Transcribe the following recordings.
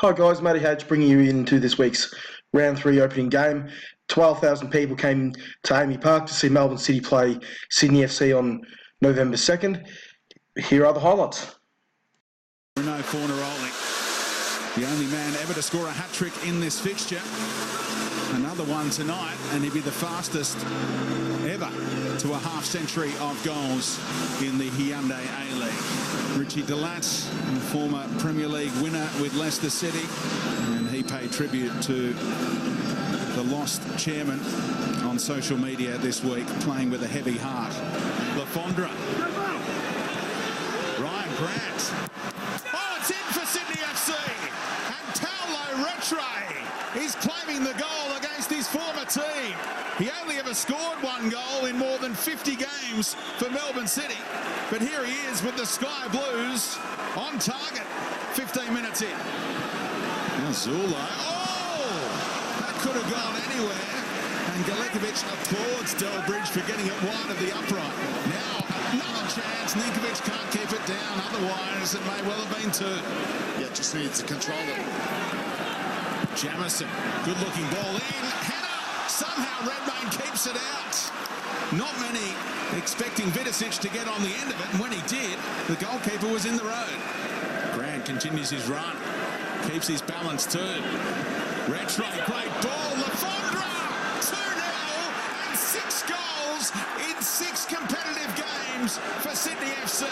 Hi guys, Matty Hatch bringing you into this week's Round 3 opening game. 12,000 people came to Amy Park to see Melbourne City play Sydney FC on November 2nd. Here are the highlights. No corner rolling. The only man ever to score a hat-trick in this fixture. Another one tonight, and he'd be the fastest ever to a half-century of goals in the Hyundai A-League. Richie Delat, former Premier League winner with Leicester City, and he paid tribute to the lost chairman on social media this week, playing with a heavy heart. Lafondra. Ryan Grant. Oh, it's in for Sydney FC. And Paulo Retre is claiming the goal against his former team. He only ever scored one goal in more than 50 games for Melbourne City. But here he is with the Sky Blues on target 15 minutes in. Now Zula. Oh! That could have gone anywhere. And Galikovic applauds Delbridge for getting it wide of the upright. Now another chance. Ninkovic can't keep it down. Otherwise, it may well have been two. Yeah, just needs to control it. Jamison, good-looking ball in. Header. Somehow Redmayne keeps it out. Not many expecting Vidicic to get on the end of it, and when he did, the goalkeeper was in the road. Grant continues his run. Keeps his balance too. Retre, great ball. Lafondra! 2-0 and 6 goals in 6 competitive games for Sydney FC.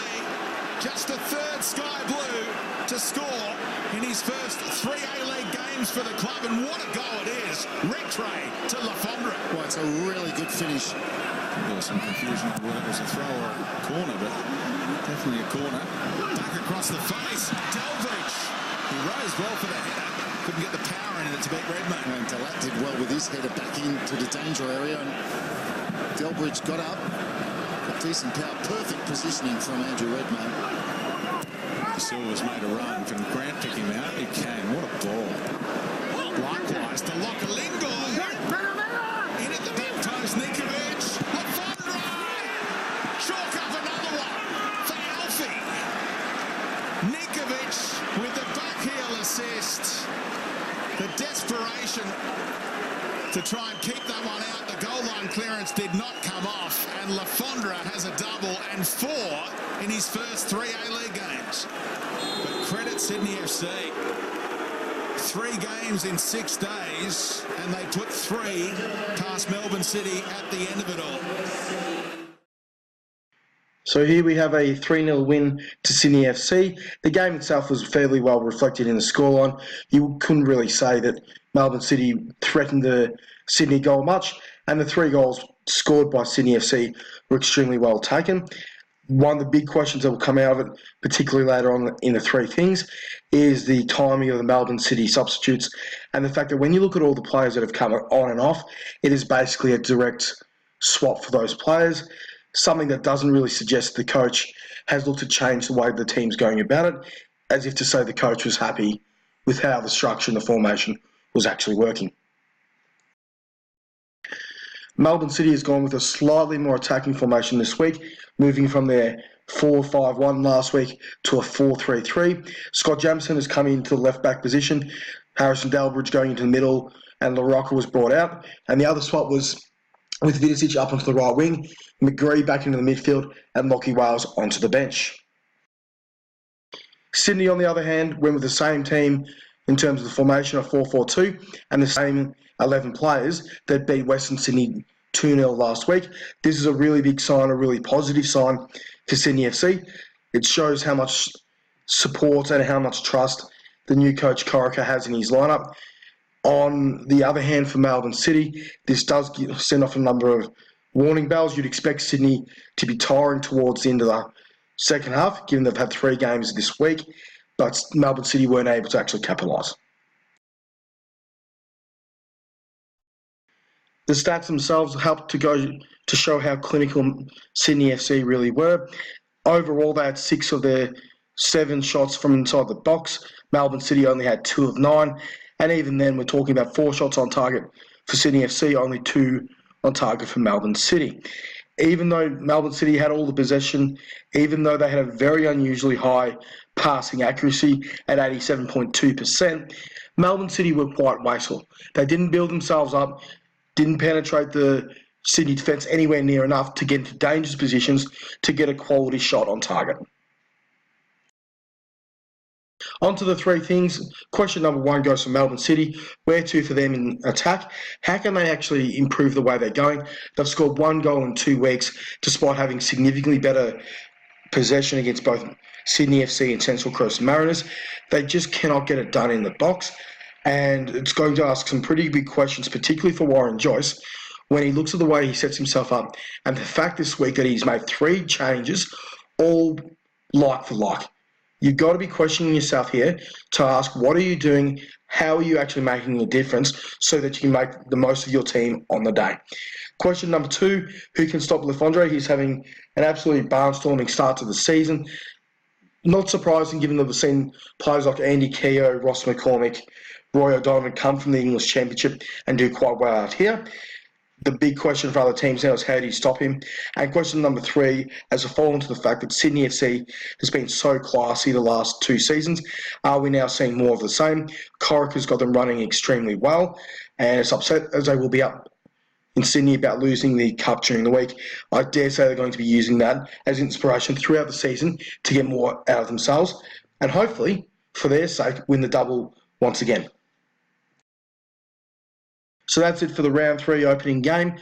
Just the third Sky Blue to score in his first 3 A-League games for the club, and what a goal it is. Retre to Lafondra. Well, it's a really good finish. There was some confusion on whether it was a throw or a corner, but definitely a corner. Back across the face, Delbridge. He rose well for the header. Couldn't get the power in it to beat Redmayne. And Delat did well with his header back into the danger area, and Delbridge got up. A decent power, perfect positioning from Andrew Redmayne. Silva's made a run. Can Grant pick him out? He can. What a ball. Likewise to Lockerlingo. In at the back post, Ninkovic. Lafondra! Chalk up another one for Alfie. Ninkovic with the backheel assist. The desperation to try and keep that one out. The goal line clearance did not come off, and Lafondra has a double and 4 in his first 3 A-League games. But credit Sydney FC. 3 games in 6 days, and they put 3 past Melbourne City at the end of it all. So here we have a 3-0 win to Sydney FC. The game itself was fairly well reflected in the scoreline. You couldn't really say that Melbourne City threatened the Sydney goal much, and the 3 goals scored by Sydney FC were extremely well taken. One of the big questions that will come out of it, particularly later on in the 3 things, is the timing of the Melbourne City substitutes, and the fact that when you look at all the players that have come on and off, it is basically a direct swap for those players. Something that doesn't really suggest the coach has looked to change the way the team's going about it, as if to say the coach was happy with how the structure and the formation was actually working. Melbourne City has gone with a slightly more attacking formation this week, moving from their 4-5-1 last week to a 4-3-3. Scott Jamison has come into the left-back position, Harrison Delbridge going into the middle, and LaRocca was brought out. And the other swap was with Vidicic up onto the right wing, McGree back into the midfield, and Lockie Wales onto the bench. Sydney, on the other hand, went with the same team in terms of the formation of 4-4-2 and the same 11 players that beat Western Sydney 2-0 last week. This is a really big sign, a really positive sign for Sydney FC. It shows how much support and how much trust the new coach Corica has in his lineup. On the other hand, for Melbourne City, this does send off a number of warning bells. You'd expect Sydney to be tiring towards the end of the second half, given they've had 3 games this week, but Melbourne City weren't able to actually capitalise. The stats themselves helped to show how clinical Sydney FC really were. Overall, they had 6 of their 7 shots from inside the box. Melbourne City only had 2 of 9. And even then, we're talking about 4 shots on target for Sydney FC, only 2 on target for Melbourne City. Even though Melbourne City had all the possession, even though they had a very unusually high passing accuracy at 87.2%. Melbourne City were quite wasteful. They didn't build themselves up, didn't penetrate the Sydney defence anywhere near enough to get into dangerous positions to get a quality shot on target. On to the three things. Question number one goes for Melbourne City. Where to for them in attack? How can they actually improve the way they're going? They've scored 1 goal in 2 weeks, despite having significantly better possession against both Sydney FC and Central Coast Mariners. They just cannot get it done in the box. And it's going to ask some pretty big questions, particularly for Warren Joyce, when he looks at the way he sets himself up and the fact this week that he's made 3 changes, all like for like. You've got to be questioning yourself here to ask, what are you doing? How are you actually making a difference so that you can make the most of your team on the day? Question number 2, who can stop Lefondre? He's having an absolutely barnstorming start to the season. Not surprising given that we've seen players like Andy Keogh, Ross McCormick, Roy O'Donovan come from the English Championship and do quite well out here. The big question for other teams now is how do you stop him? And question number 3, as a follow-on to the fact that Sydney FC has been so classy the last 2 seasons, are we now seeing more of the same? Corrick has got them running extremely well, and as upset as they will be up in Sydney about losing the cup during the week, I dare say they're going to be using that as inspiration throughout the season to get more out of themselves, and hopefully, for their sake, win the double once again. So that's it for the round 3 opening game.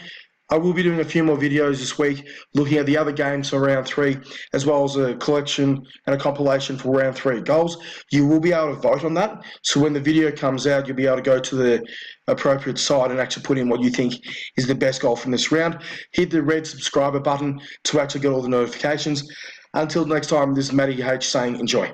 I will be doing a few more videos this week looking at the other games for round 3, as well as a collection and a compilation for round 3 goals. You will be able to vote on that. So when the video comes out, you'll be able to go to the appropriate site and actually put in what you think is the best goal from this round. Hit the red subscriber button to actually get all the notifications. Until next time, this is Matty H saying enjoy.